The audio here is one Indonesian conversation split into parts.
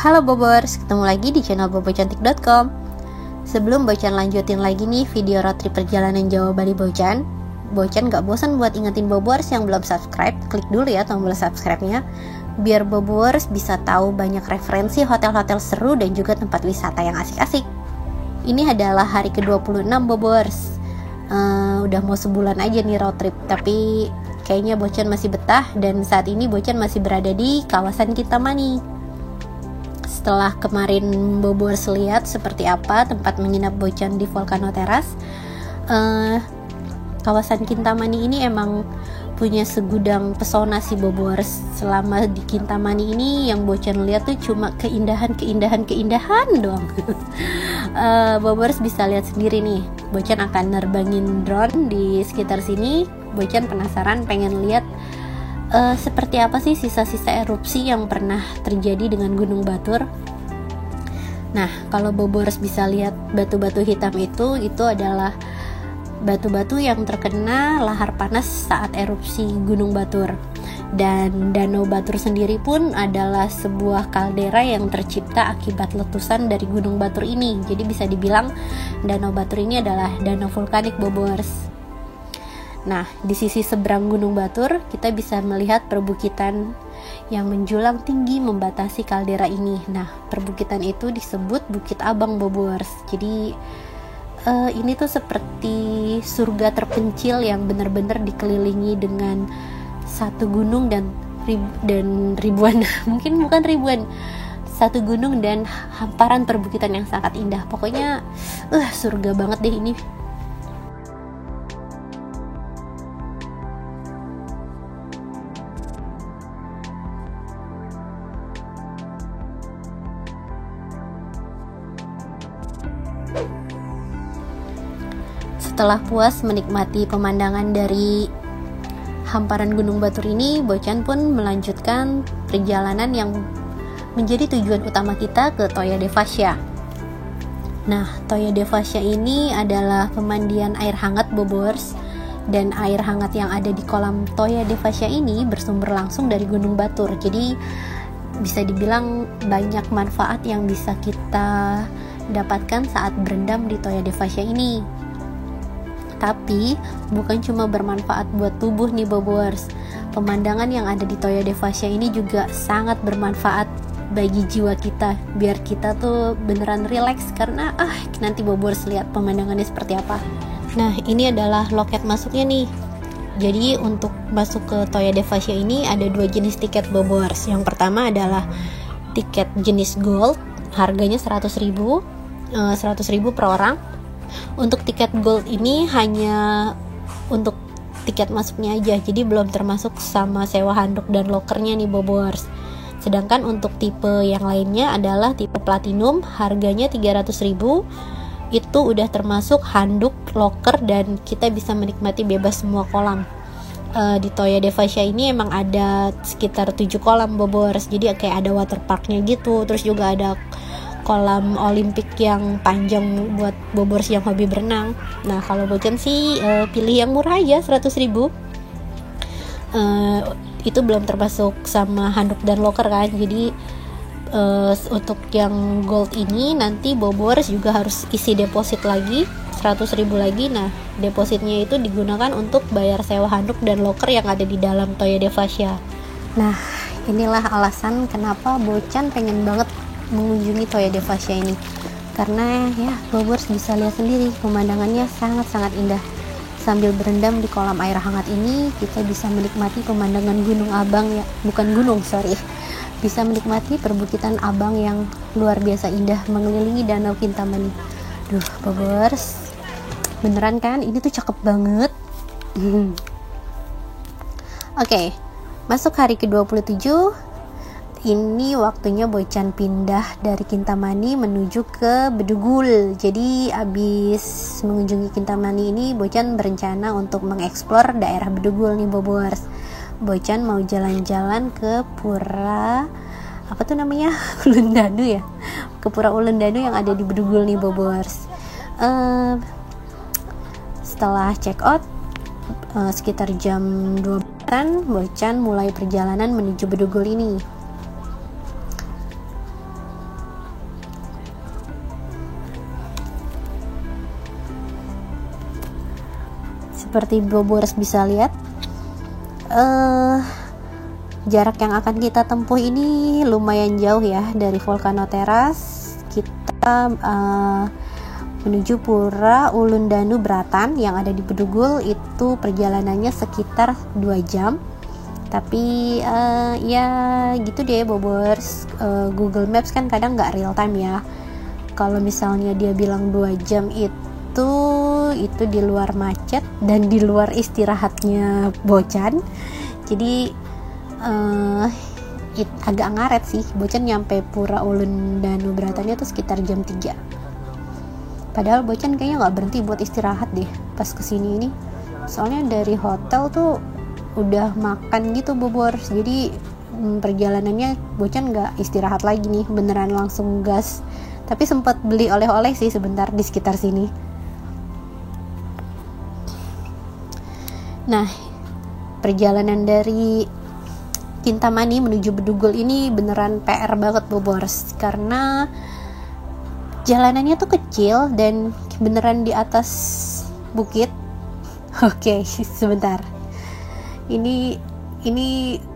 Halo Bobers, ketemu lagi di channel bobocantik.com. Sebelum Bocan lanjutin lagi nih video road trip perjalanan Jawa Bali Bocan gak bosan buat ingetin Bobers yang belum subscribe, klik dulu ya tombol subscribe-nya, biar Bobers bisa tahu banyak referensi hotel-hotel seru dan juga tempat wisata yang asik-asik. Ini adalah hari ke-26 Bobers. Udah mau sebulan aja nih road trip, tapi kayaknya Bocan masih betah dan saat ini Bocan masih berada di kawasan Kintamani. Setelah kemarin Bobors lihat seperti apa tempat menginap Bocan di Volcano Terrace, kawasan Kintamani ini emang punya segudang pesona sih Bobors. Selama di Kintamani ini yang Bocan lihat tuh cuma keindahan doang. Bobors bisa lihat sendiri nih, Bocan akan nerbangin drone di sekitar sini. Bocan penasaran pengen lihat seperti apa sih sisa-sisa erupsi yang pernah terjadi dengan Gunung Batur. Nah, kalau Bobors bisa lihat batu-batu hitam itu adalah batu-batu yang terkena lahar panas saat erupsi Gunung Batur. Dan Danau Batur sendiri pun adalah sebuah kaldera yang tercipta akibat letusan dari Gunung Batur ini. Jadi bisa dibilang Danau Batur ini adalah danau vulkanik Bobors. Nah, di sisi seberang Gunung Batur, kita bisa melihat perbukitan yang menjulang tinggi membatasi kaldera ini. Nah, perbukitan itu disebut Bukit Abang Bobors. Jadi, ini tuh seperti surga terpencil yang benar-benar dikelilingi dengan satu gunung dan ribuan, mungkin bukan ribuan, satu gunung dan hamparan perbukitan yang sangat indah. Pokoknya, surga banget deh ini. Setelah puas menikmati pemandangan dari hamparan Gunung Batur ini, Bocan pun melanjutkan perjalanan yang menjadi tujuan utama kita ke Toya de Fascia. Nah, Toya de Fascia ini adalah pemandian air hangat Bobors, dan air hangat yang ada di kolam Toya de Fascia ini bersumber langsung dari Gunung Batur. Jadi bisa dibilang banyak manfaat yang bisa kita dapatkan saat berendam di Toya de Fascia ini. Tapi bukan cuma bermanfaat buat tubuh nih Bobors. Pemandangan yang ada di Toya de Fascia ini juga sangat bermanfaat bagi jiwa kita, biar kita tuh beneran relax karena nanti Bobors lihat pemandangannya seperti apa. Nah, ini adalah loket masuknya nih. Jadi untuk masuk ke Toya de Fascia ini ada dua jenis tiket Bobors. Yang pertama adalah tiket jenis gold, harganya 100.000 per orang. Untuk tiket gold ini hanya untuk tiket masuknya aja, jadi belum termasuk sama sewa handuk dan lokernya nih Bobors. Sedangkan untuk tipe yang lainnya adalah tipe platinum, harganya 300.000. Itu udah termasuk handuk, loker, dan kita bisa menikmati bebas semua kolam. Di Toya de Fascia ini emang ada sekitar 7 kolam Bobors, jadi kayak ada water parknya gitu. Terus juga ada kolam olimpik yang panjang buat Bobors yang hobi berenang. Nah, kalau Bocan sih pilih yang murah aja, 100.000. Itu belum termasuk sama handuk dan loker kan. Jadi untuk yang gold ini nanti Bobors juga harus isi deposit lagi 100.000 lagi. Nah, depositnya itu digunakan untuk bayar sewa handuk dan loker yang ada di dalam Toya de Fascia. Nah, inilah alasan kenapa Bocan pengen banget mengunjungi Toya de Fascia ini, karena ya Bobors bisa lihat sendiri pemandangannya sangat-sangat indah. Sambil berendam di kolam air hangat ini, kita bisa menikmati pemandangan Gunung Abang bisa menikmati perbukitan Abang yang luar biasa indah mengelilingi Danau Kintamani. Duh Bobors, beneran kan ini tuh cakep banget. Oke, masuk hari ke-27. Ini waktunya Bocan pindah dari Kintamani menuju ke Bedugul. Jadi abis mengunjungi Kintamani ini, Bocan berencana untuk mengeksplor daerah Bedugul nih Bobors. Bocan mau jalan-jalan ke Pura Ulundanu ya, ke Pura Ulundanu yang ada di Bedugul nih Bobors. Setelah check out sekitar jam 12-an, Bocan mulai perjalanan menuju Bedugul ini. seperti Bobors bisa lihat, jarak yang akan kita tempuh ini lumayan jauh ya. Dari Volcano Terrace kita menuju Pura Ulundanu Beratan yang ada di Bedugul. Itu perjalanannya sekitar 2 jam. Tapi ya gitu deh Bobors, Google Maps kan kadang nggak real time ya. Kalau misalnya dia bilang 2 jam itu di luar macet dan di luar istirahatnya Bocan. Jadi agak ngaret sih. Bocan nyampe Pura Ulundanu Beratannya tuh sekitar jam 3. Padahal Bocan kayaknya nggak berhenti buat istirahat deh pas kesini ini. Soalnya dari hotel tuh udah makan gitu Bobors. Jadi perjalanannya Bocan nggak istirahat lagi nih, beneran langsung gas. Tapi sempat beli oleh-oleh sih sebentar di sekitar sini. Nah, perjalanan dari Kintamani menuju Bedugul ini beneran PR banget Bobors, karena jalanannya tuh kecil dan beneran di atas bukit. Oke, sebentar. Ini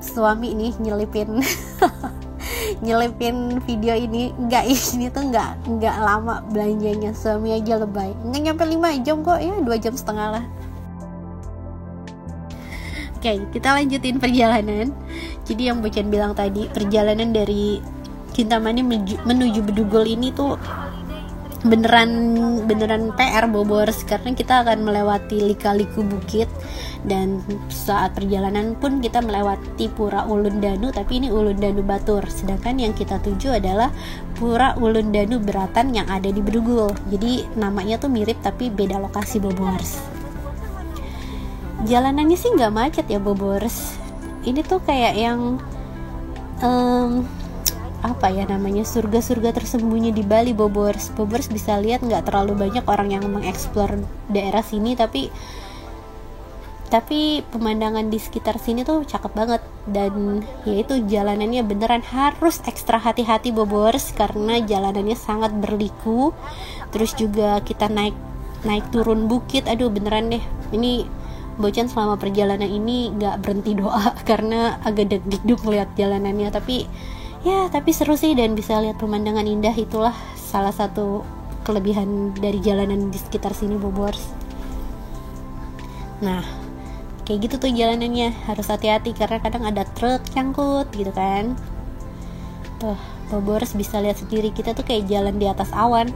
suami nih nyelipin nyelipin video ini. Ini tuh enggak lama belanjanya, suami aja lebay. Nggak nyampe 5 jam kok ya, 2,5 jam lah. Oke, kita lanjutin perjalanan. Jadi yang Bocan bilang tadi, perjalanan dari Kintamani menuju Bedugul ini tuh beneran PR Bobors, karena kita akan melewati lika-liku bukit. Dan saat perjalanan pun kita melewati Pura Ulundanu, tapi ini Ulundanu Batur. Sedangkan yang kita tuju adalah Pura Ulundanu Beratan yang ada di Bedugul. Jadi namanya tuh mirip tapi beda lokasi Bobors. Jalanannya sih nggak macet ya Bobors. Ini tuh kayak yang apa ya namanya, surga-surga tersembunyi di Bali Bobors. Bobors bisa lihat nggak terlalu banyak orang yang mengeksplor daerah sini, tapi pemandangan di sekitar sini tuh cakep banget. Dan yaitu jalanannya beneran harus ekstra hati-hati Bobors, karena jalanannya sangat berliku. Terus juga kita naik turun bukit. Aduh beneran deh, ini Bocan selama perjalanan ini gak berhenti doa karena agak deg-deg melihat jalanannya. Tapi seru sih, dan bisa lihat pemandangan indah. Itulah salah satu kelebihan dari jalanan di sekitar sini Bobors. Nah, kayak gitu tuh jalanannya, harus hati-hati karena kadang ada truk nyangkut gitu kan. Tuh Bobors bisa lihat sendiri, kita tuh kayak jalan di atas awan.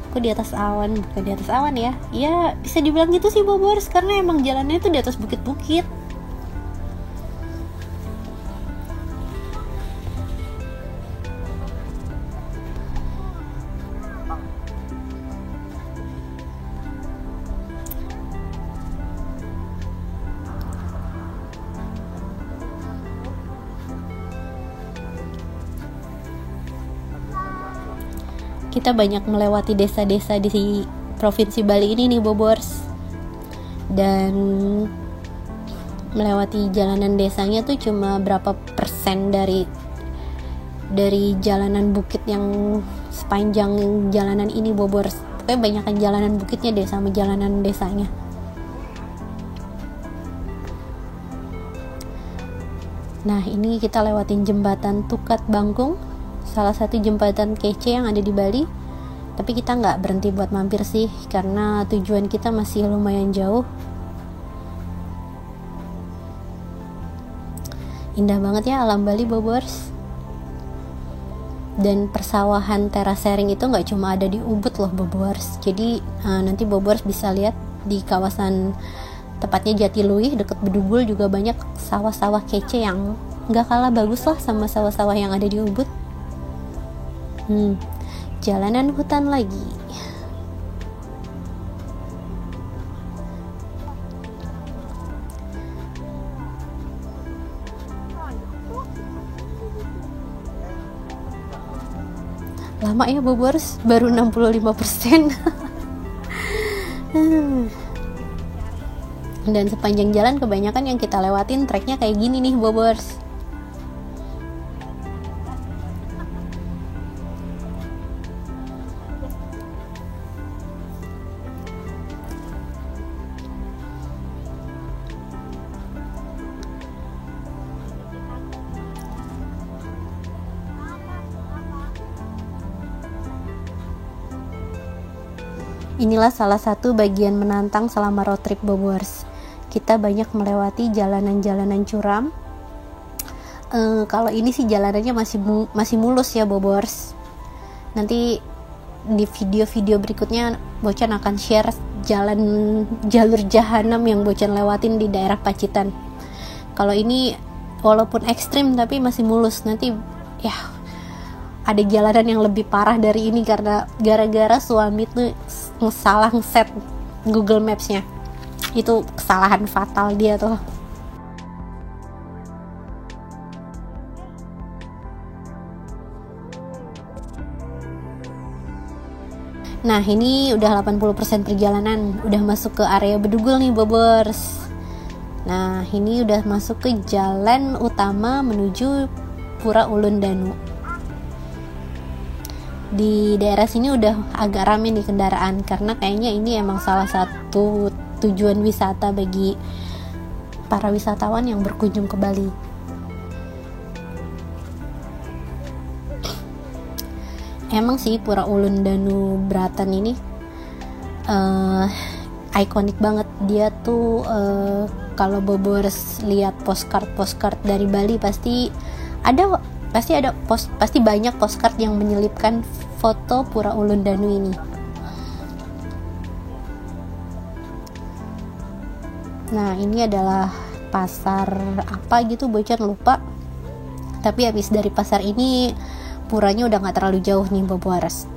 Kok di atas awan? Bukan di atas awan ya. Ya bisa dibilang gitu sih Bobors, karena emang jalannya tuh di atas bukit-bukit. Kita banyak melewati desa-desa di Provinsi Bali ini nih Bobors. Dan melewati jalanan desanya tuh cuma berapa persen dari jalanan bukit yang sepanjang jalanan ini Bobors. Pokoknya banyakan jalanan bukitnya deh sama jalanan desanya. Nah, ini kita lewatin jembatan Tukat Bangkung, salah satu jembatan kece yang ada di Bali. Tapi kita nggak berhenti buat mampir sih, karena tujuan kita masih lumayan jauh. Indah banget ya alam Bali Bobors. Dan persawahan terasering itu nggak cuma ada di Ubud loh Bobors. Jadi nanti Bobors bisa lihat di kawasan tepatnya Jatiluwih dekat Bedugul juga banyak sawah-sawah kece yang nggak kalah bagus lah sama sawah-sawah yang ada di Ubud. Jalanan hutan lagi. Lama ya Bobors, baru 65%. Dan sepanjang jalan kebanyakan yang kita lewatin treknya kayak gini nih Bobors. Inilah salah satu bagian menantang selama road trip Bobors. Kita banyak melewati jalanan-jalanan curam. Kalau ini sih jalanannya masih mulus ya Bobors. Nanti di video-video berikutnya Bocan akan share jalur jahanam yang Bocan lewatin di daerah Pacitan. Kalau ini walaupun ekstrim tapi masih mulus. Nanti ya ada jalanan yang lebih parah dari ini karena gara-gara suami tuh salah ngeset Google Maps-nya. Itu kesalahan fatal dia tuh. Nah ini udah 80% perjalanan, udah masuk ke area Bedugul nih Bobors. Nah ini udah masuk ke jalan utama menuju Pura Ulun Danu. Di daerah sini udah agak rame nih kendaraan karena kayaknya ini emang salah satu tujuan wisata bagi para wisatawan yang berkunjung ke Bali. Emang sih Pura Ulun Danu Bratan ini ikonik banget. Dia tuh kalau Bobors lihat postcard dari Bali pasti banyak postcard yang menyelipkan foto Pura Ulun Danu ini. Nah ini adalah pasar apa gitu Bocan lupa, tapi habis dari pasar ini puranya udah gak terlalu jauh nih Bobors.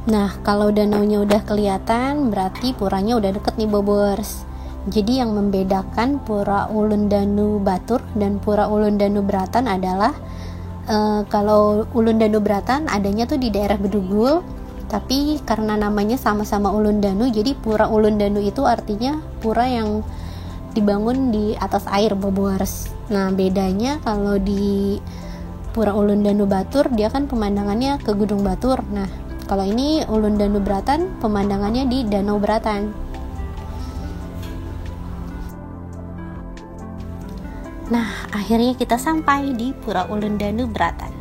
Nah kalau danaunya udah kelihatan berarti puranya udah deket nih Bobors. Jadi yang membedakan Pura Ulun Danu Batur dan Pura Ulun Danu Bratan adalah kalau Ulun Danu Bratan adanya tuh di daerah Bedugul, tapi karena namanya sama-sama Ulun Danu jadi Pura Ulun Danu itu artinya pura yang dibangun di atas air Bobors. Nah bedanya kalau di Pura Ulun Danu Batur dia kan pemandangannya ke Gunung Batur. Nah kalau ini Ulun Danu Bratan pemandangannya di Danau Bratan. Nah akhirnya kita sampai di Pura Ulun Danu Bratan.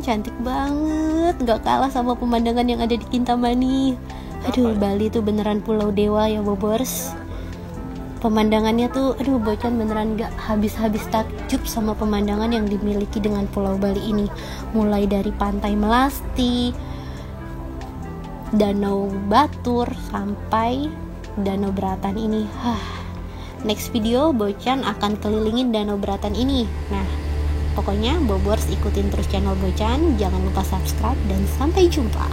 Cantik banget, gak kalah sama pemandangan yang ada di Kintamani. Aduh Bali tuh beneran pulau dewa ya Bobors. Pemandangannya tuh Bocan beneran gak habis-habis takjub sama pemandangan yang dimiliki dengan Pulau Bali ini. Mulai dari Pantai Melasti, Danau Batur sampai Danau Bratan ini. Next video Bocan akan kelilingin Danau Bratan ini. Nah pokoknya Bobors ikutin terus channel Bocan, jangan lupa subscribe dan sampai jumpa.